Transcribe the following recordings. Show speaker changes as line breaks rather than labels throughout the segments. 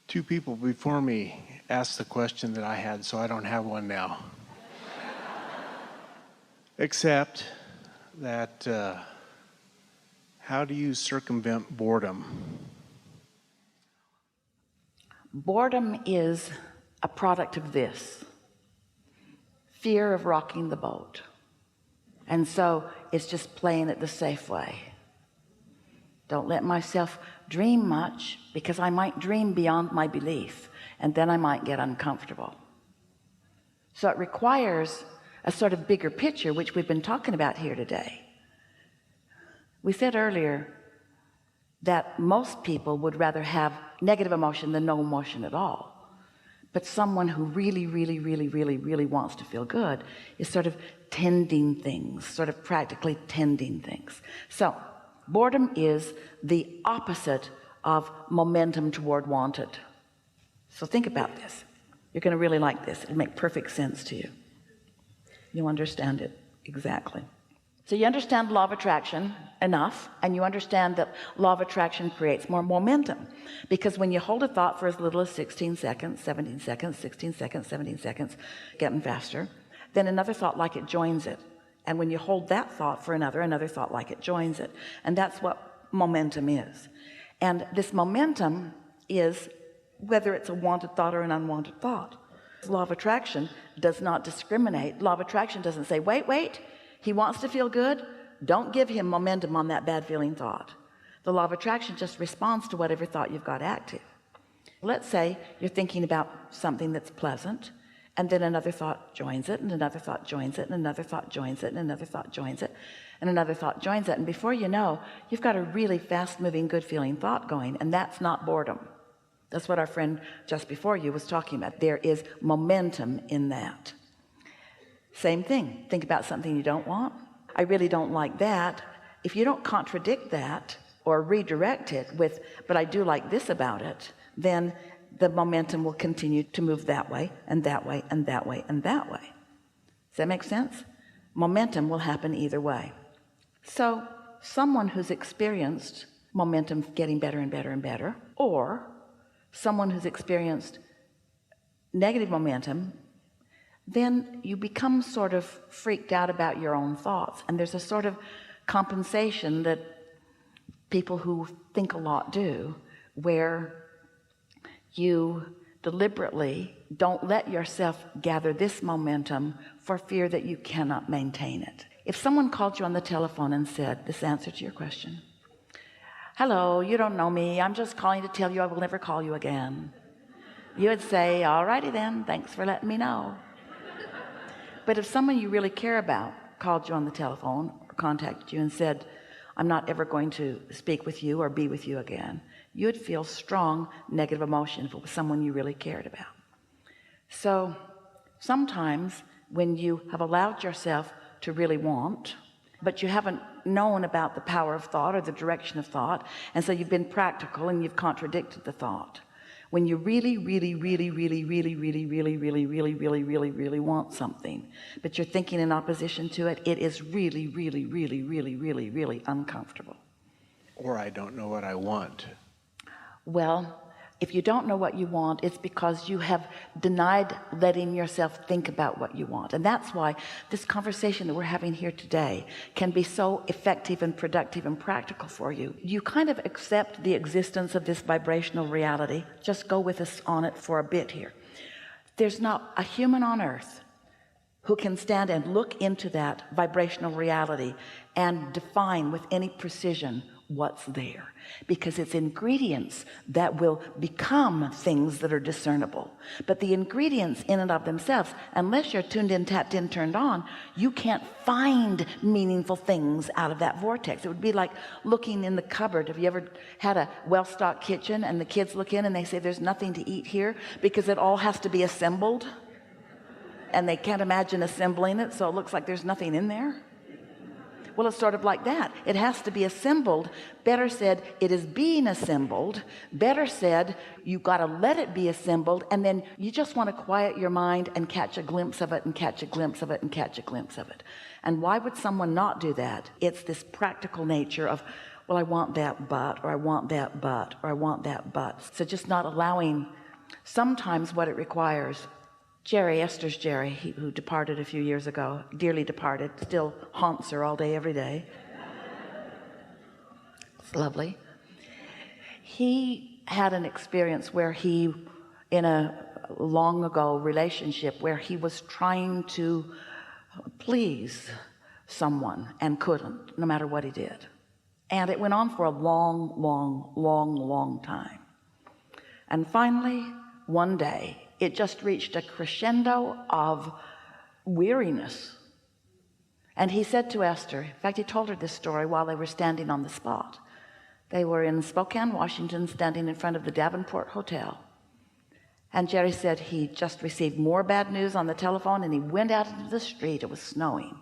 Two people before me asked the question that I had, so I don't have one now. Except that, how do you circumvent boredom?
Boredom is a product of this fear of rocking the boat, and so it's just playing it the safe way. Don't let myself dream much, because I might dream beyond my belief, and then I might get uncomfortable. So it requires a sort of bigger picture, which we've been talking about here today. We said earlier that most people would rather have negative emotion than no emotion at all. But someone who really wants to feel good is sort of tending things, sort of practically tending things. So boredom is the opposite of momentum toward wanted. So think about this. You're going to really like this. It'll make perfect sense to you. You'll understand it exactly. So you understand law of attraction enough, and you understand that law of attraction creates more momentum, because when you hold a thought for as little as 16 seconds, 17 seconds, 16 seconds, 17 seconds, getting faster, then another thought like it joins it. And when you hold that thought for another thought like it joins it. And that's what momentum is. And this momentum is whether it's a wanted thought or an unwanted thought. Law of attraction does not discriminate. Law of attraction doesn't say, wait, he wants to feel good, don't give him momentum on that bad feeling thought. The law of attraction just responds to whatever thought you've got active. Let's say you're thinking about something that's pleasant, and then another thought joins it, and another thought joins it, and another thought joins it, and another thought joins it, and another thought joins it, and before you know, you've got a really fast moving good feeling thought going, and that's not boredom. That's what our friend just before you was talking about. There is momentum in that. Same thing. Think about something you don't want. I really don't like that. If you don't contradict that or redirect it with, but I do like this about it, then the momentum will continue to move that way and that way and that way and that way. Does that make sense? Momentum will happen either way. So someone who's experienced momentum getting better and better and better, or someone who's experienced negative momentum, then you become sort of freaked out about your own thoughts. And there's a sort of compensation that people who think a lot do, where you deliberately don't let yourself gather this momentum for fear that you cannot maintain it. If someone called you on the telephone and said this answer to your question, hello, you don't know me, I'm just calling to tell you I will never call you again, you would say, alrighty then, thanks for letting me know. But if someone you really care about called you on the telephone or contacted you and said, I'm not ever going to speak with you or be with you again, you'd feel strong negative emotion if it was someone you really cared about. So sometimes when you have allowed yourself to really want, but you haven't known about the power of thought or the direction of thought, and so you've been practical and you've contradicted the thought. When you really want something, but you're thinking in opposition to it, it is really uncomfortable.
Or I don't know what I want.
Well, if you don't know what you want, it's because you have denied letting yourself think about what you want. And that's why this conversation that we're having here today can be so effective and productive and practical for you. You kind of accept the existence of this vibrational reality. Just go with us on it for a bit here. There's not a human on earth who can stand and look into that vibrational reality and define with any precision what's there, because it's ingredients that will become things that are discernible. But the ingredients in and of themselves, unless you're tuned in, tapped in, turned on, you can't find meaningful things out of that vortex. It would be like looking in the cupboard. Have you ever had a well-stocked kitchen and the kids look in and they say there's nothing to eat here because it all has to be assembled, and they can't imagine assembling it, so it looks like there's nothing in there? Well, it's sort of like that. It has to be assembled. Better said, it is being assembled. Better said, you got to let it be assembled, and then you just want to quiet your mind and catch a glimpse of it and catch a glimpse of it and catch a glimpse of it. And why would someone not do that? It's this practical nature of Well, I want that but, or I want that but, or I want that but. So just not allowing sometimes what it requires. Jerry, Esther's Jerry, who departed a few years ago, dearly departed, still haunts her all day, every day. It's lovely. He had an experience where he, in a long ago relationship, where he was trying to please someone and couldn't, no matter what he did. And it went on for a long time. And finally, one day, it just reached a crescendo of weariness. And he said to Esther, in fact, he told her this story while they were standing on the spot. They were in Spokane, Washington, standing in front of the Davenport Hotel. And Jerry said he just received more bad news on the telephone, and he went out into the street. It was snowing.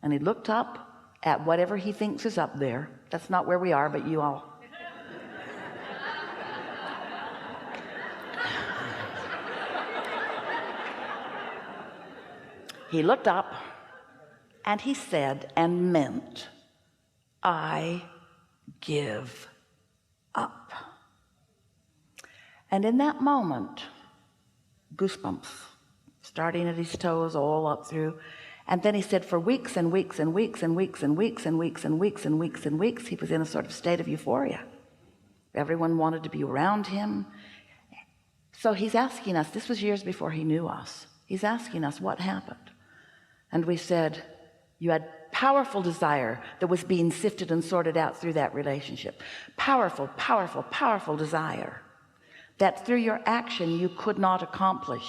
And he looked up at whatever he thinks is up there. That's not where we are, but you all. He looked up and he said and meant, I give up. And in that moment, goosebumps starting at his toes all up through. And then he said for weeks and weeks and weeks and weeks and weeks and weeks and weeks and weeks and weeks, he was in a sort of state of euphoria. Everyone wanted to be around him. So he's asking us, this was years before he knew us. He's asking us what happened. And we said, you had powerful desire that was being sifted and sorted out through that relationship. Powerful, powerful, powerful desire that through your action you could not accomplish.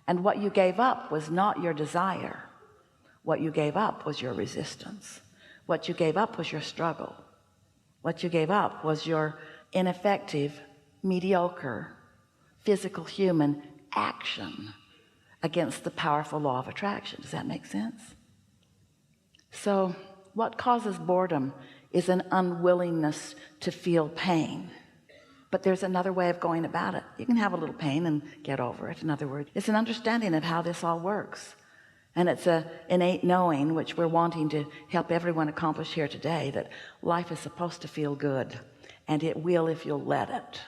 And what you gave up was not your desire. What you gave up was your resistance. What you gave up was your struggle. What you gave up was your ineffective, mediocre, physical human action against the powerful law of attraction. Does that make sense? So what causes boredom is an unwillingness to feel pain. But there's another way of going about it. You can have a little pain and get over it. In other words, it's an understanding of how this all works. And it's an innate knowing, which we're wanting to help everyone accomplish here today, that life is supposed to feel good, and it will if you'll let it.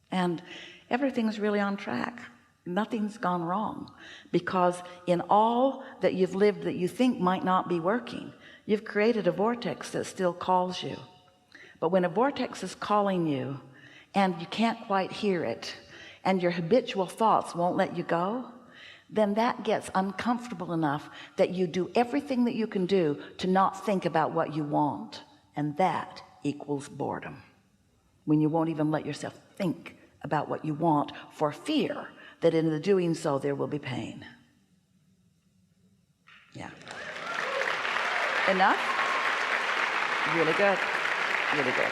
And everything's really on track. Nothing's gone wrong, because in all that you've lived that you think might not be working, you've created a vortex that still calls you. But when a vortex is calling you and you can't quite hear it, and your habitual thoughts won't let you go, then that gets uncomfortable enough that you do everything that you can do to not think about what you want. And that equals boredom. When you won't even let yourself think about what you want for fear that in the doing so there will be pain. Yeah. Enough? Really good. Really good.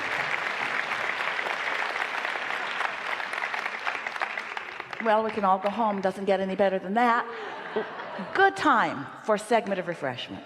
Well, we can all go home. Doesn't get any better than that. Good time for a segment of refreshment.